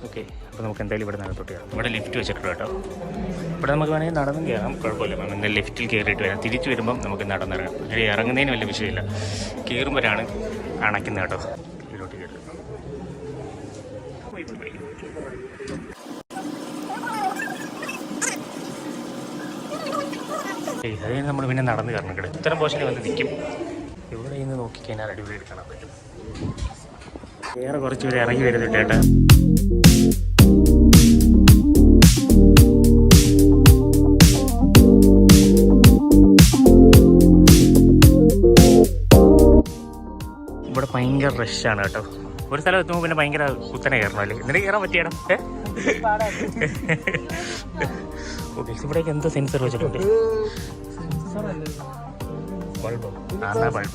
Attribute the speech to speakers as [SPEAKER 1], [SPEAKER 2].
[SPEAKER 1] Okay, അപ്പോൾ നമുക്ക് എന്തായാലും ഇവിടെ നടത്തോട്ട് കയറാം. ഇവിടെ ലിഫ്റ്റ് വെച്ചിട്ടുണ്ട് കേട്ടോ. ഇവിടെ നമുക്ക് വേണമെങ്കിൽ നടന്നും കയറാം, കുഴപ്പമില്ല. നമ്മൾ എന്തായാലും ലിഫ്റ്റിൽ കയറിയിട്ട് വരാം. തിരിച്ച് വരുമ്പം നമുക്ക് നടന്നിറങ്ങാം. ഇറങ്ങുന്നതിന് വലിയ വിഷയമില്ല, കയറുമ്പോഴാണ് അണയ്ക്കുന്നത് കേട്ടോ. ഇതിലോട്ട് കയറി അതേ നമ്മൾ പിന്നെ നടന്ന് കയറണം കേട്ടോ. ഇത്തരം പോഷനെ വന്ന് നിൽക്കും. ഇവിടെ നിന്ന് നോക്കിക്കഴിഞ്ഞാൽ അടിപൊളി എടുക്കണം പറ്റും. വേറെ കുറച്ച് പേര് ഇറങ്ങി വരുന്നുണ്ട് കേട്ടോ. ഇവിടെ ഭയങ്കര റഷാണ് കേട്ടോ. ഒരു സ്ഥലം എത്തുമ്പോൾ പിന്നെ ഭയങ്കര കുത്തനെ കയറണം അല്ലേ? എന്നിട്ട് കയറാൻ പറ്റിയാണോ? ഓക്കെ, ഇവിടേക്ക് എന്തോ സെൻസർ വെച്ചിട്ടുണ്ട്. ബൾബോ? ബൾബ്